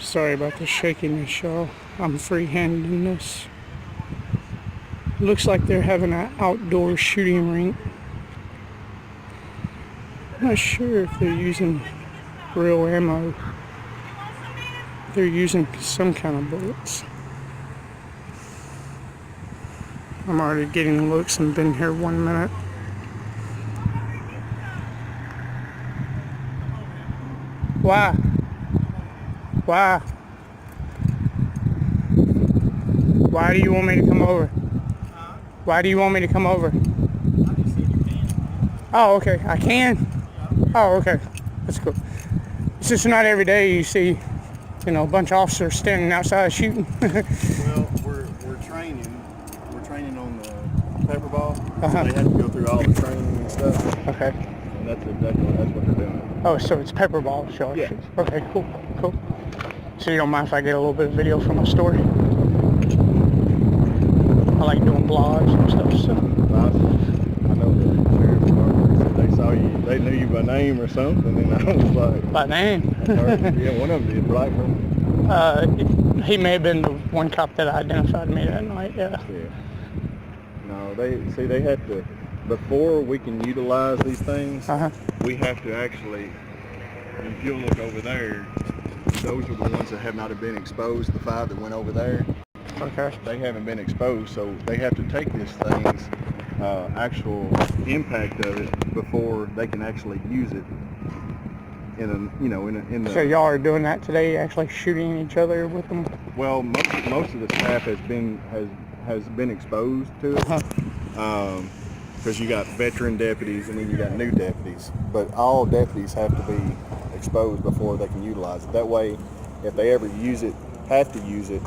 Sorry about the shakiness, y'all. I'm freehanding this. Looks like they're having an outdoor shooting rink. I'm not sure if they're using real ammo. They're using some kind of bullets. I'm already getting looks and been here 1 minute. Why? Why? Why do you want me to come over? Why do you want me to come over? Oh, okay. I can? Oh, okay. That's cool. It's just not every day you see, a bunch of officers standing outside shooting. Well, we're training. We're training on the pepper ball. So they have to go through all the training and stuff. Okay. And that's what they're doing. Oh, so it's pepper ball y'all Yeah. shoot. Okay, cool. So you don't mind if I get a little bit of video from my story? I like doing blogs and stuff, so. I know the sheriff's department said they saw you, they knew you by name or something, and I was like... By name? Yeah, one of them did, black one. He may have been the one cop that identified me that night, yeah. No, they have to, before we can utilize these things, we have to actually, if you'll look over there, those are the ones that have not been exposed, the 5 that went over there. Okay. They haven't been exposed, so they have to take this thing's actual impact of it before they can actually use it in the... So y'all are doing that today, actually shooting each other with them? Well, most of the staff has been exposed to it. Because you got veteran deputies and then you got new deputies, but all deputies have to be exposed before they can utilize it. That way, if they ever have to use it,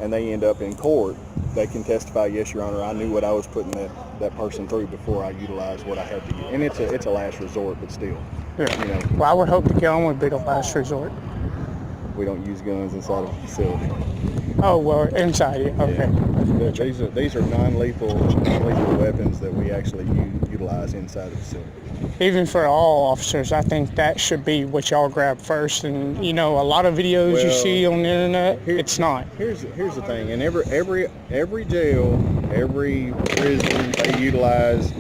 and they end up in court, they can testify, yes, Your Honor, I knew what I was putting that person through before I utilized what I had to use. And it's a last resort, but still. Yeah. Well, I would hope the gun would be the last resort. We don't use guns inside of a facility. Oh, well, inside it, okay. Yeah. These are non-lethal weapons that we actually utilize inside the facility. Even for all officers, I think that should be what y'all grab first. And a lot of videos you see on the internet, it's not. Here's the thing. In every jail, every prison, they utilize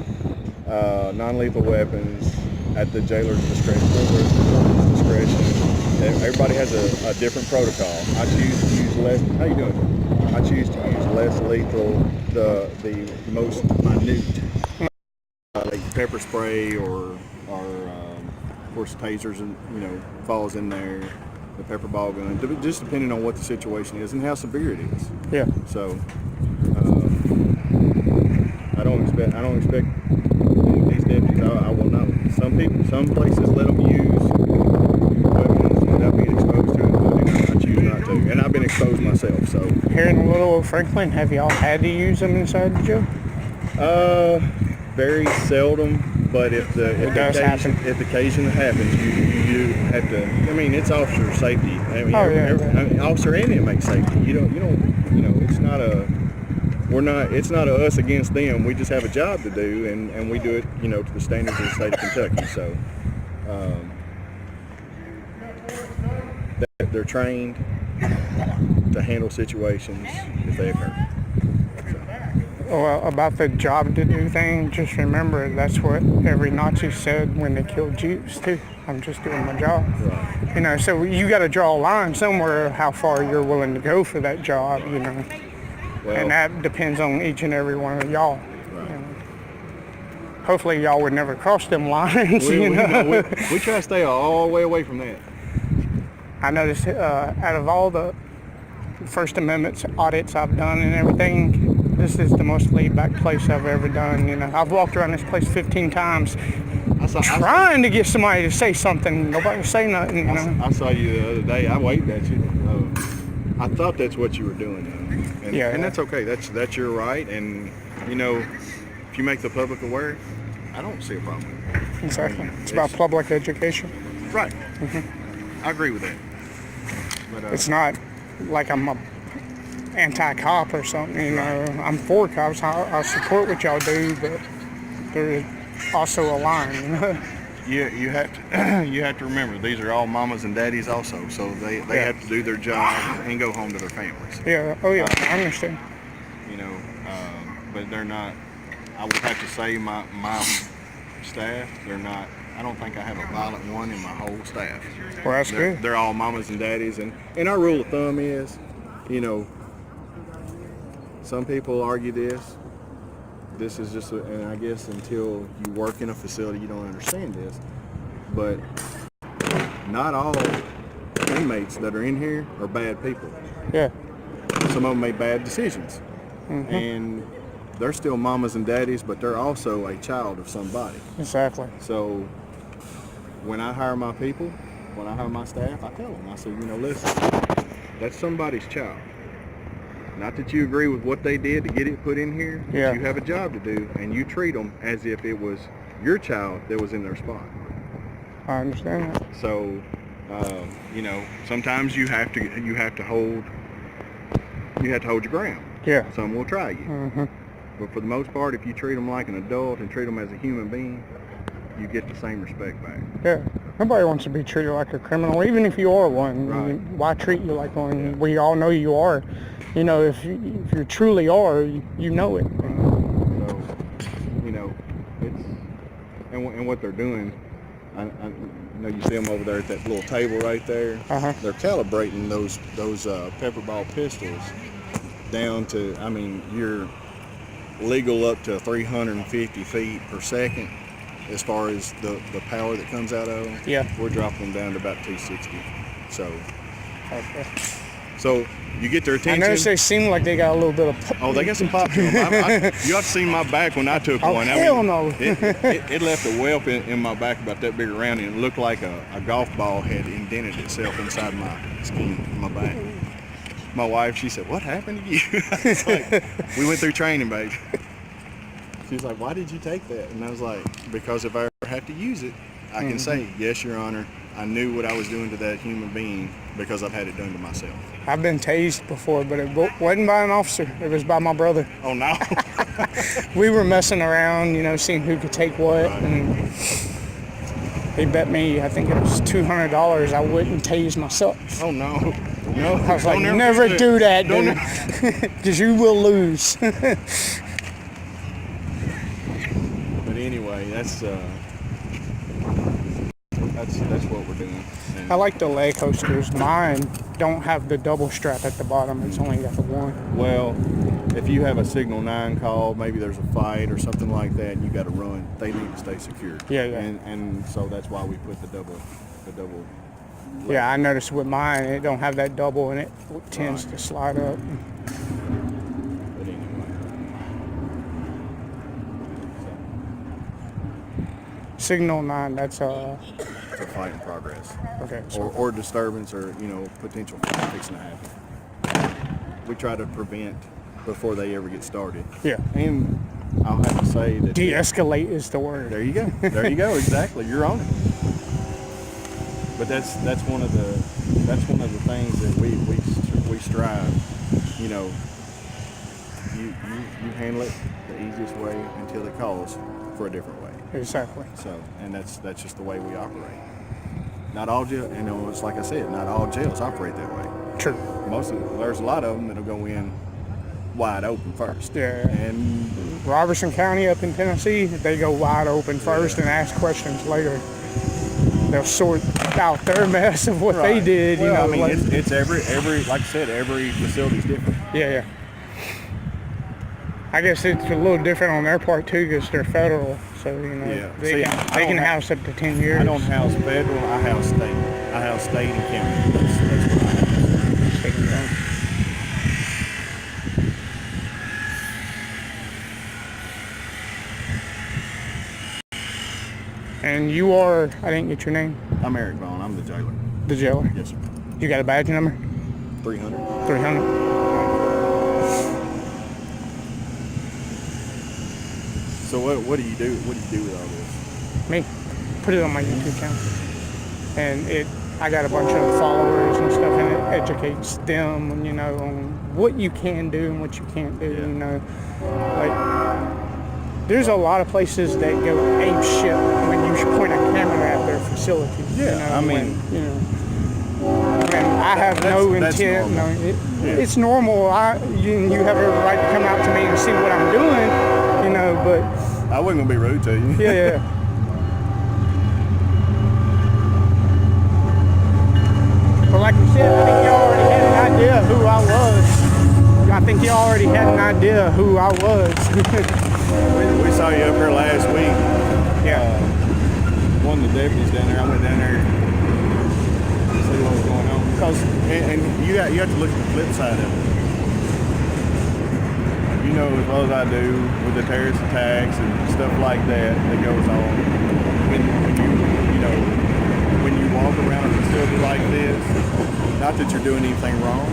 non-lethal weapons at the jailer's discretion, Everybody has a different protocol. I choose to use less. How you doing? I choose to use less lethal, the most minute, like pepper spray or of course tasers, and falls in there. The pepper ball gun, just depending on what the situation is and how severe it is. Yeah. So I don't expect these deputies. I will know. Some places let them use weapons without being exposed to it, but I choose not to. And I've been exposed myself. So here in Little Old Franklin, have y'all had to use them inside the jail? Very seldom. But if the occasion happens, you have to. I mean, it's officer safety. I mean, officer and inmate safety. You don't. It's not a. We're not. It's not a us against them. We just have a job to do, and we do it. To the standards of the state of Kentucky. So, they're trained to handle situations if they occur. Well, about the job to do thing, just remember that's what every Nazi said when they killed Jews too. I'm just doing my job. Right. So you got to draw a line somewhere how far you're willing to go for that job, Well, and that depends on each and every one of y'all. Right. Hopefully y'all would never cross them lines. We try to stay all the way away from that. I noticed out of all the First Amendment audits I've done and everything, this is the most laid-back place I've ever done. I've walked around this place 15 times trying to get somebody to say something. Nobody say nothing. I saw you the other day. I waved at you. I thought that's what you were doing. And that's okay. That's your right. And, if you make the public aware, I don't see a problem with it. Exactly. It's about public education. Right. Mm-hmm. I agree with that. But, it's not like I'm a anti-cop or something, I'm for cops. I support what y'all do, but there's also a line, you have to you have to remember these are all mamas and daddies also, so they have to do their job and go home to their families. Yeah. Oh yeah. I understand. You know, but they're not. I would have to say my staff, they're not. I don't think I have a violent one in my whole staff. Well, that's good. They're all mamas and daddies, and our rule of thumb is, you know, some people argue this. This is just, and I guess until you work in a facility, you don't understand this. But not all inmates that are in here are bad people. Yeah. Some of them made bad decisions, and they're still mamas and daddies, but they're also a child of somebody. Exactly. So when I hire my people, when I hire my staff, I tell them, I say, you know, listen, that's somebody's child. Not that you agree with what they did to get it put in here, but Yeah. you have a job to do, and you treat them as if it was your child that was in their spot. I understand that. So, you know, sometimes you have to hold your ground. Yeah. Some will try you, but for the most part, if you treat them like an adult and treat them as a human being, you get the same respect back. Yeah. Nobody wants to be treated like a criminal, even if you are one. Right. Why treat you like one? Yeah. We all know you are. You know, if you truly are, you know it. So, you know, it's and what they're doing. I know you see them over there at that little table right there. They're calibrating those pepper ball pistols down to. I mean, you're legal up to 350 feet per second as far as the power that comes out of them. Yeah. We're dropping them down to about 260. So. Okay. So you get their I attention. noticed they seem like they got a little bit of pop. Oh, they got some pop to them. You ought to see my back when I took Oh, one. hell no. It left a whelp in my back about that big around, and it looked like a golf ball had indented itself inside my skin, my back. My wife, she said, "What happened to you?" It's like, we went through training, babe. She's like, "Why did you take that?" And I was like, "Because if I ever have to use it, I can say, yes, Your Honor, I knew what I was doing to that human being because I've had it done to myself." I've been tased before, but it wasn't by an officer. It was by my brother. Oh, no. We were messing around, you know, seeing who could take what. Right. And he bet me, I think it was $200, I wouldn't tase myself. Oh, no. No. I was like, Don't never do that, Don't because you will lose. But anyway, that's what we're doing. And I like the leg holsters. Mine don't have the double strap at the bottom. It's only got the one. well, if you have a Signal 9 call, maybe there's a fight or something like that, and you got to run, they need to stay secure. Yeah, yeah. And so that's why we put the double. Yeah, I noticed with mine, it don't have that double, and it tends Right. to slide up. But anyway. Signal 9, that's It's a fight in progress. okay. So Or disturbance or, you know, potential fight fixing to happen. We try to prevent before they ever get started. yeah, And I'll have to say that de-escalate is the word. there you go. There you go. Exactly. You're on it. But that's one of the things that we strive. You know, you handle it the easiest way until it calls for a different way. Exactly. So, and that's just the way we operate. Not all jail, you know, it's like I said, not all jails operate that way. True. There's a lot of them that'll go in wide open first. Yeah. And Robertson County up in Tennessee, they go wide open first and ask questions later. They'll sort out their mess of what they Right. did. Well, you know, I mean, like, it's every like I said, every facility's different. yeah. I guess it's a little different on their part too, because they're federal. So you know, Yeah. they See, can, I they don't can have- house up to 10 years. I don't house federal. I house state. I house state and county. That's what I house. And you are, I didn't get your name, I'm Eric Vaughn. I'm the jailer. the jailer. Yes, sir. You got a badge number? 300. 300. So what do you do? What do you do with all this? Me. Put it on my YouTube channel. And I got a bunch of followers and stuff, and it educates them, you know, on what you can do and what you can't do, Yeah. you know. Like, there's a lot of places that go ape shit when you point a camera at their facilities. Yeah, I mean, And I have no that's intent. normal. It's normal. You have every right to come out to me and see what I'm doing, but I wasn't gonna be rude to you. yeah. But like you said, I think you already had an idea who I was. I think you already had an idea who I was. We saw you up here last week. Yeah. One of the deputies down there. I went down there to see what was going on. Because and you have to look at the flip side of it. You know as well as I do with the terrorist attacks and stuff like that goes on. When you walk around a facility like this, not that you're doing anything wrong,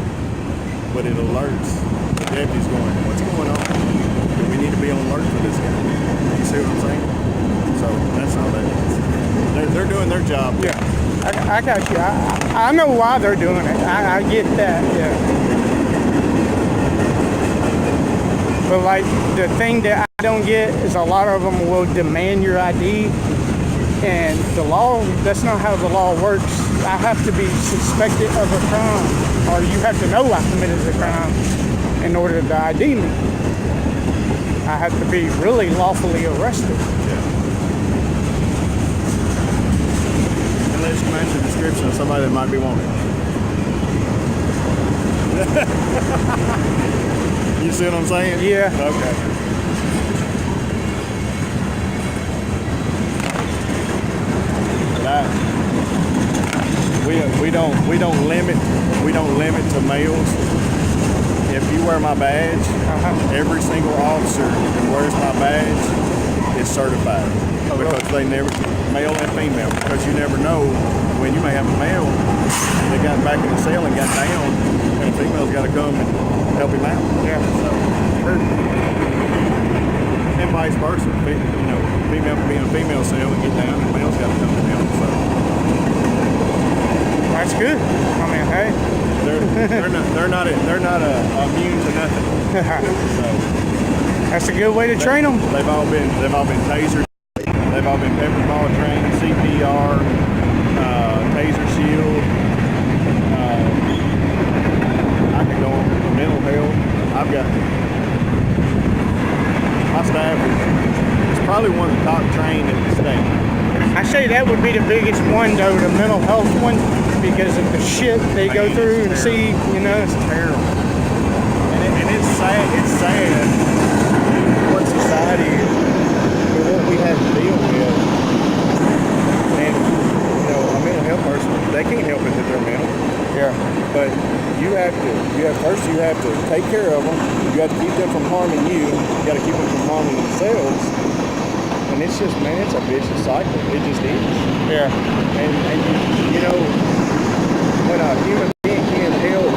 but it alerts the deputies going, what's going on? We need to be on alert for this guy. You see what I'm saying? So that's all that is. They're doing their job. Yeah. I got you. I know why they're doing it. I get that, yeah. But like the thing that I don't get is a lot of them will demand your ID. And the law, that's not how the law works. I have to be suspected of a crime, or you have to know I committed a crime in order to ID me. I have to be really lawfully arrested. Unless you match the description of somebody that might be wanted. You see what I'm saying? Yeah. Okay. We don't limit to males. If you wear my badge, every single officer that wears my badge is certified. Because they never, male and female, because you never know when you may have a male that got back in the cell and got down, and the female's got to come and help him out. Yeah. So, and vice versa. Female can be in a female cell and get down, and male's got to come and help. So. That's good. I mean, hey. They're not immune to nothing. So, that's a good way to train them. They've all been tasered. They've all been pepper ball trained, CPR, taser shield. I could go on mental health. I've got my staff is probably one of the top trained in the state. I say that would be the biggest one, though, the mental health one, because of the shit they go through and see, It's terrible. And it's sad. It's sad what society is, and what we have to deal with. And, a mental health person, they can't help it that they're mental. Yeah. But you have to take care of them. You have to keep them from harming you. You got to keep them from harming themselves. And it's just, man, it's a vicious cycle. It just is. Yeah. And when a human being can't help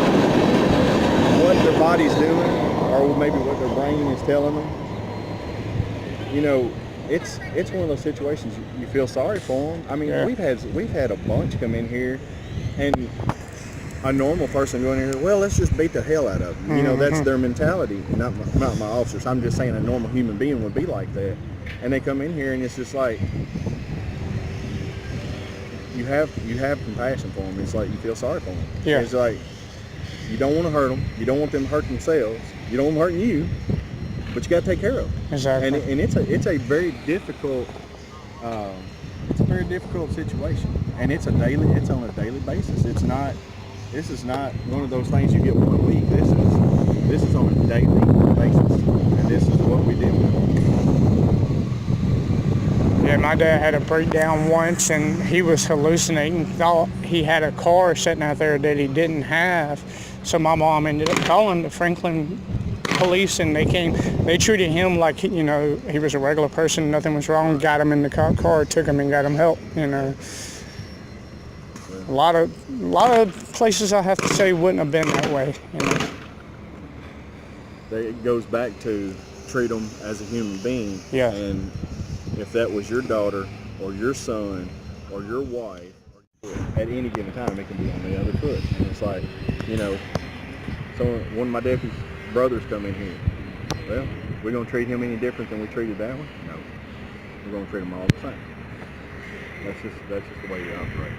what their body's doing, or maybe what their brain is telling them, it's one of those situations you feel sorry for them. I mean, yeah. we've had a bunch come in here, and a normal person going in here, well, let's just beat the hell out of them. Mm-hmm. That's their mentality. Not my officers. I'm just saying a normal human being would be like that. And they come in here, and it's just like you have compassion for them. It's like you feel sorry for them. Yeah. It's like you don't want to hurt them. You don't want them to hurt themselves. You don't want them hurting you, but you got to take care of them. Exactly. And it's a very difficult situation, and it's on a daily basis. This is not one of those things you get 1 week. This is on a daily basis, and this is what we deal with. Yeah, my dad had a breakdown once, and he was hallucinating. Thought he had a car sitting out there that he didn't have. So my mom ended up calling the Franklin police, and they came. They treated him like he was a regular person. Nothing was wrong. Got him in the car, took him and got him help. A lot of places I have to say wouldn't have been that way. It goes back to treat them as a human being. Yeah. And if that was your daughter or your son or your wife, at any given time, it can be on the other foot. And it's like, so one of my deputy's brothers come in here. Well, We're gonna treat him any different than we treated that one? No. We're gonna treat them all the same. That's just the way we operate.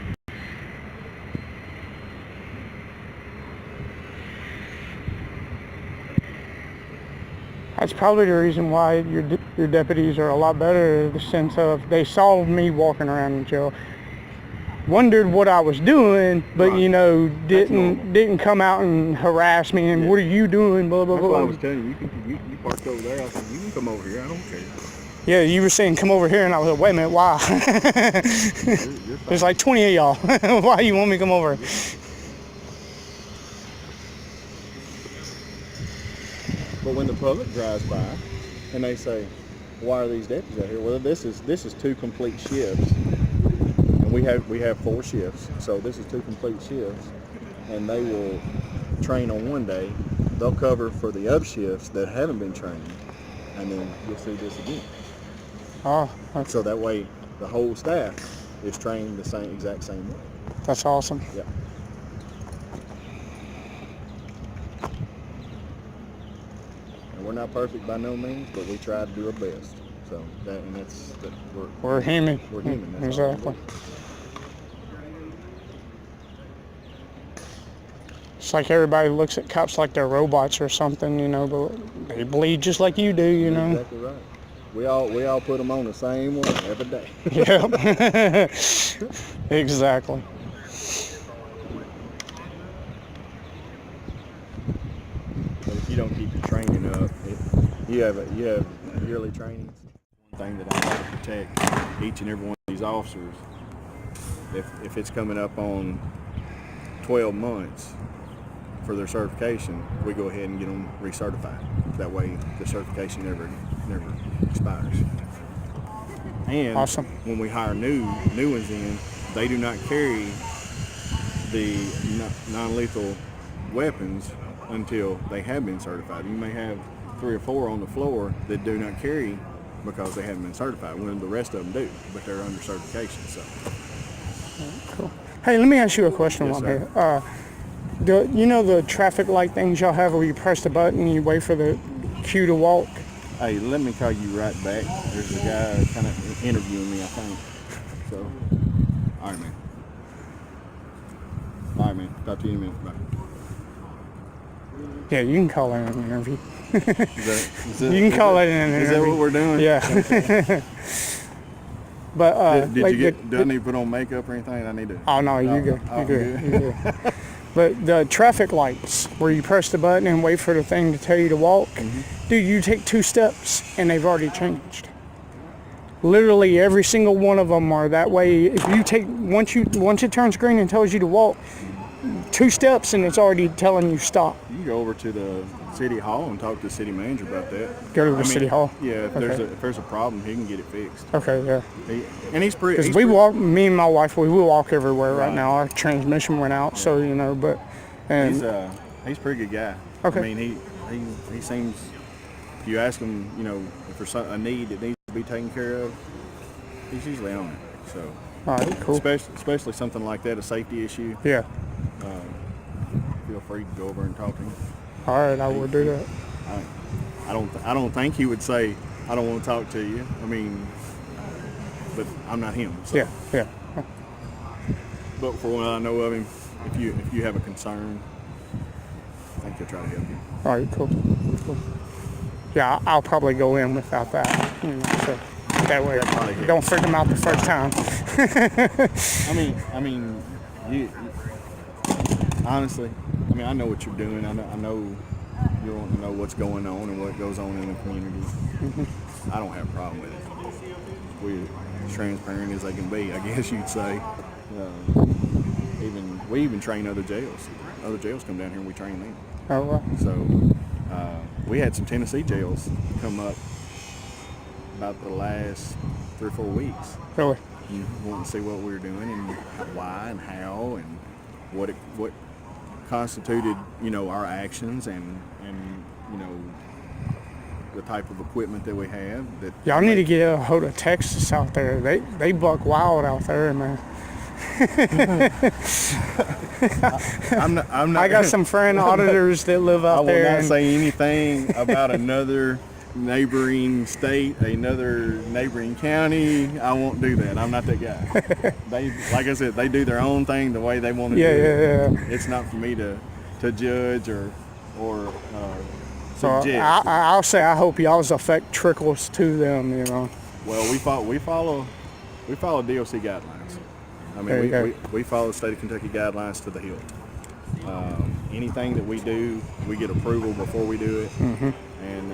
That's probably the reason why your deputies are a lot better, in the sense of they saw me walking around in jail, wondered what I was doing, but Right. you know, normal. didn't come out and harass me and Yeah. what are you doing, blah blah That's blah. why I was telling you, you parked over there. I said, you can come over here. I don't care. Yeah, you were saying come over here, and I was like, wait a minute, why? You're There's fine. like 20 of y'all. Why you want me to come over? But when the public drives by and they say, why are these deputies out here? Well, this is 2 complete shifts. And we have 4 shifts. So this is 2 complete shifts. And they will train on one day. They'll cover for the other shifts that haven't been trained. And then you'll see this again. Oh, that's, So that way the whole staff is trained the exact same way. that's awesome. Yeah. And we're not perfect by no means, but we try to do our best. So We're human. We're human. That's all we Exactly. do. It's like everybody looks at cops like they're robots or something, you know, but they bleed just like you do, you know. Exactly right. We all put them on the same one every day. Yep. Exactly. But if you don't keep your training up, you have yearly trainings. One thing that I like to protect each and every one of these officers, if it's coming up on 12 months for their certification, we go ahead and get them recertified. That way the certification never expires. And Awesome. when we hire new ones in, they do not carry the non-lethal weapons until they have been certified. You may have 3 or 4 on the floor that do not carry because they haven't been certified, when the rest of them do, but they're under certification. So Cool. Hey, let me ask you a question Yes, while I'm sir. here. You know the traffic light things y'all have where you press the button and you wait for the queue to walk? hey, let me call you right back. There's a guy kind of interviewing me, I think. So, all right, man. All right, man. Talk to you in a minute. Bye. Yeah, you can call it an interview. Is that, You can call it an Is that interview. what we're doing? Yeah. But Did like you get? Do I need to put on makeup or anything? I need to. Oh no, you good. Oh, You good. good. You good. But the traffic lights where you press the button and wait for the thing to tell you to walk, dude, you take 2 steps and they've already changed. Literally every single one of them are that way. If you take once it turns green and tells you to walk, 2 steps and it's already telling you stop. You can go over to the city hall and talk to the city manager about that. Go to the city hall? Yeah, if Okay. there's a problem, he can get it fixed. Okay, yeah. And he's pretty. Because he's we pretty- walk, me and my wife, we walk everywhere right Right. now. Our transmission went out, so you know. But He's and he's a pretty good guy. Okay. I mean, he seems. If you ask him, you know, if there's a need that needs to be taken care of, he's usually on it. So, all right, cool. especially something like that, a safety issue, Yeah. feel free to go over and talk to him. All right, I will do that. I don't think he would say, I don't want to talk to you. I mean, but I'm not him. So. Yeah, yeah. But for what I know of him, if you have a concern, I think he'll try to help you. All right, cool. Yeah, I'll probably go in without that. You know, so that way probably I helps. don't freak them out the first time. I mean, you honestly, I mean, I know what you're doing. I know you want to know what's going on and what goes on in the community. I don't have a problem with it. We're as transparent as they can be, I guess you'd say. We even train other jails. Other jails come down here and we train them. Oh, well. So we had some Tennessee jails come up about the last 3 or 4 weeks. Really? You want to see what we were doing and why and how and what constituted, you know, our actions and you know, the type of equipment that we have. That Y'all need to get a hold of Texas out there. They buck wild out there, man. I'm not. I got some friend auditors that live I out will there. not and- say anything about another neighboring state, another neighboring county. I won't do that. I'm not that guy. They, like I said, they do their own thing the way they want to Yeah, do it. yeah. It's not for me to judge or So suggest. I'll say I hope y'all's effect trickles to them. You know. Well, we follow DOC guidelines. I There you mean, go. we follow the state of Kentucky guidelines to the hilt. Anything that we do, we get approval before we do it, and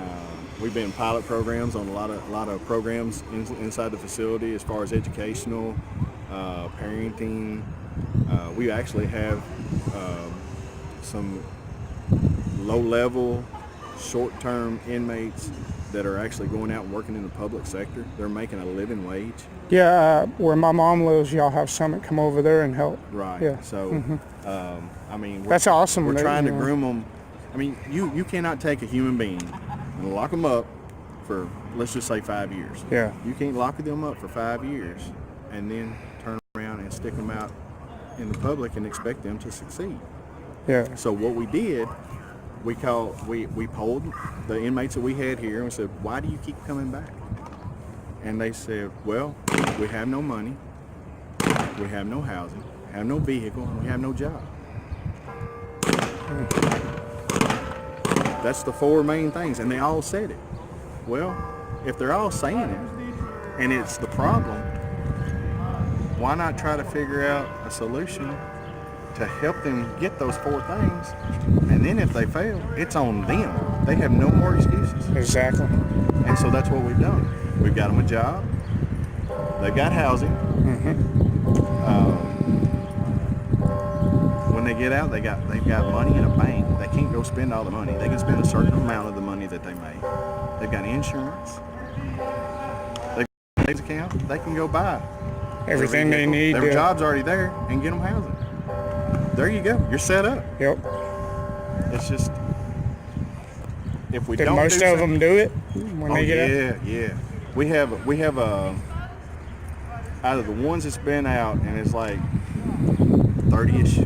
we've been in pilot programs on a lot of programs inside the facility as far as educational, parenting. We actually have some low-level, short-term inmates that are actually going out and working in the public sector. They're making a living wage. Yeah, where my mom lives, y'all have Summit come over there and help. Right. Yeah. So, I mean, That's awesome. We're that, trying to you know. groom them. I mean, you cannot take a human being and lock them up for, let's just say, 5 years. Yeah. You can't lock them up for 5 years and then turn around and stick them out in the public and expect them to succeed. Yeah. So what we did, we polled the inmates that we had here and we said, why do you keep coming back? And they said, well, we have no money, we have no housing, have no vehicle, and we have no job. That's the four main things, and they all said it. Well, if they're all saying it, and it's the problem, why not try to figure out a solution to help them get those four things? And then if they fail, it's on them. They have no more excuses. Exactly. And so that's what we've done. We've got them a job. They've got housing. When they get out, they've got money in a bank. They can't go spend all the money. They can spend a certain amount of the money that they make. They've got insurance. They've got a savings account. They can go buy Everything they need. Their job's already there, and get them housing. There you go. You're set up. Yep. It's just if we Did don't. most do of them do it when they get out? Yeah. We have out of the ones that's been out, and it's like 30-ish,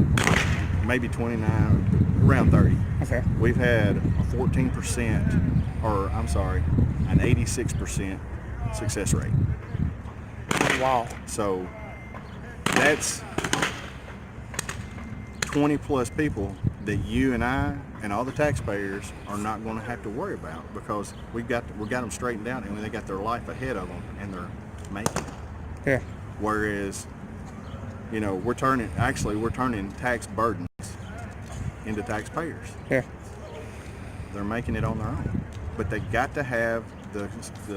maybe 29, around 30. Okay. We've had a 14%, or I'm sorry, an 86% success rate. Wow. So that's 20 plus people that you and I and all the taxpayers are not going to have to worry about, because we got them straightened out and they got their life ahead of them and they're making it. Yeah. Whereas, you know, we're turning tax burdens into taxpayers. Yeah. They're making it on their own, but they got to have the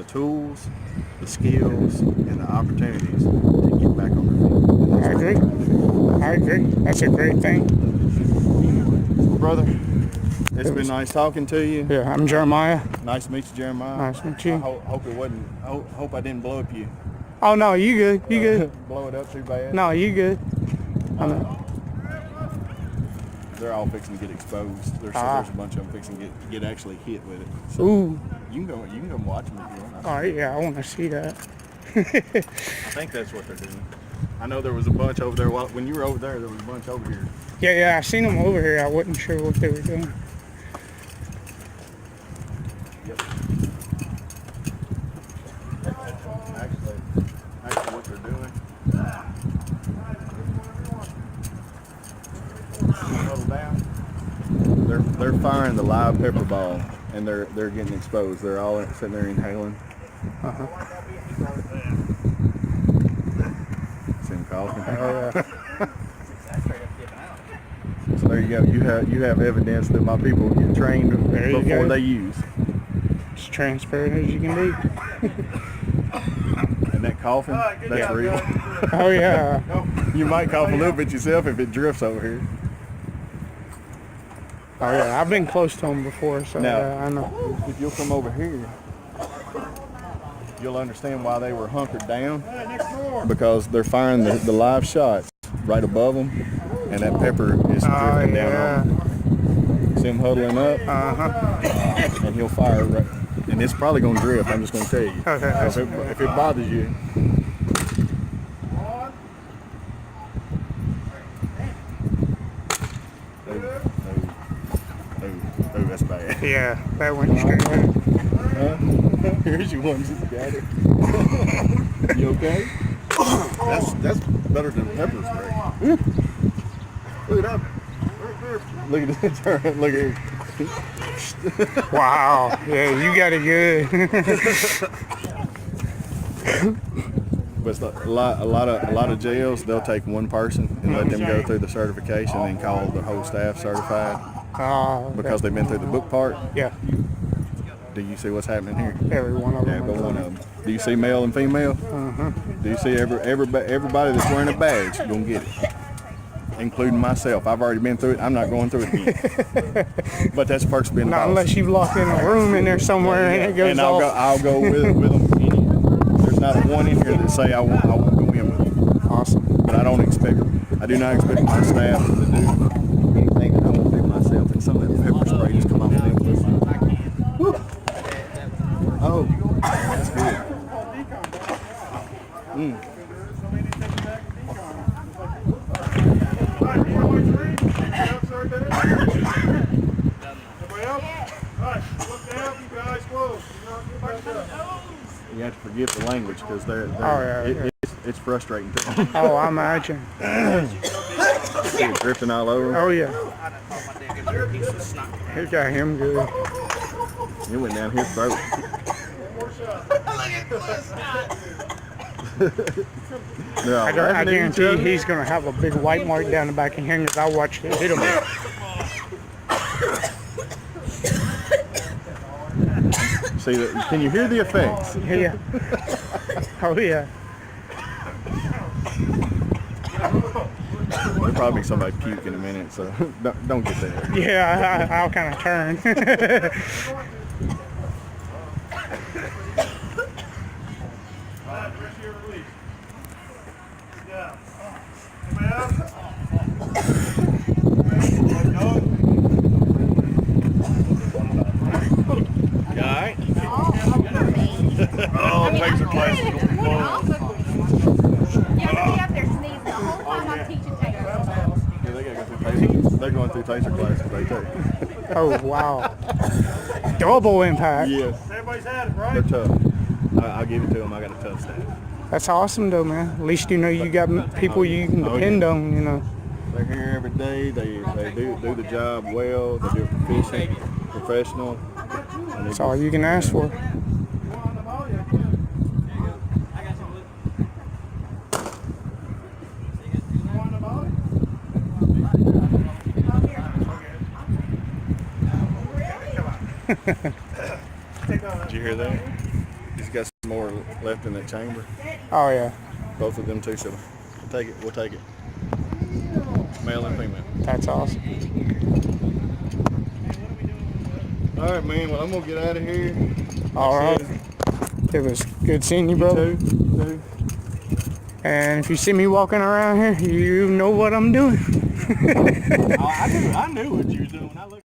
tools, the skills, and the opportunities to get back on their feet. I agree. I agree. That's a great thing. Well, brother, it's been nice talking to you. Yeah, I'm Jeremiah. Nice to meet you, Jeremiah. Nice to meet you. I hope it wasn't. Hope I didn't blow up you. Oh no, you good. You good. Blow it up too bad. No, you good. I know. They're all fixing to get exposed. There's a bunch of them fixing to get actually hit with it. So Ooh. you can go watch them if you want. Oh yeah, I want to see that. I think that's what they're doing. I know there was a bunch over there. When you were over there, there was a bunch over here. Yeah, I seen them over here. I wasn't sure what they were doing. Yep. Actually, what they're doing. Huddle down. They're firing the live pepper ball, and they're getting exposed. They're all sitting there inhaling. See them coughing. Oh yeah. So there you go. You have evidence that my people get trained before they use. As transparent as you can be. And that coughing, that's real. Oh yeah. You might cough a little bit yourself if it drifts over here. Oh yeah. I've been close to them before, so Now, I know. if you'll come over here, you'll understand why they were hunkered down. Because they're firing the live shots right above them, and that pepper is drifting down on them. See him huddling up, and he'll fire right. And it's probably going to drift, I'm just going to tell you. Okay. So if it bothers you. Oh, that's bad. Yeah, that went straight. Here's your one. Got it. You okay? That's better than pepper spray. Look at that. Look at this. Look at it. Wow. Yeah, you got it good. But it's like a lot of jails, they'll take one person and let them go through the certification and then call the whole staff certified because they've been through the book part. Yeah, Do you see what's happening here? every one of Yeah, them. but one of them. Do you see male and female? Do you see everybody that's wearing a badge gonna get it, including myself? I've already been through it. I'm not going through it again. But that's perks of being a Not boss. unless you lock in a room in there somewhere and it goes And off. I'll go with them. There's not one in here that say I won't go in with them. Awesome. But I do not expect my staff to do anything that I won't do myself. And some of that pepper spray just come off them. Woo. Oh, that's good. You have to forgive the language because it's frustrating to them. Oh, I imagine. See it drifting all over. Oh, yeah. He got him good. It went down his throat. No, I guarantee he's going to have a big white mark down the back of him because I watched it hit him. See that? Can you hear the effects? Yeah. Oh, yeah. There'll probably be somebody puke in a minute, so don't get there. Yeah, I'll kind of turn. Oh, taser class is gonna be fun. Yeah, I'm gonna be up there sneezing the whole time I'm teaching taser. Yeah, they gotta go through taser. They're going through taser classes, they too. Oh, wow. Double impact. Yes, Everybody's had it, right? they're tough. I'll give it to them. I got a tough staff. That's awesome, though, man. At least you know you got people you can depend on, you know. They're here every day. They do the job well. They do it proficient, professional. And That's all you can ask for. Did you hear that? He's got some more left in that chamber. Oh, yeah. Both of them too. So we'll take it. We'll take it. Male and female. That's awesome. All right, man. Well, I'm gonna get out of here. All right. It was good seeing you, brother. Two. And if you see me walking around here, you know what I'm doing. I knew what you were doing.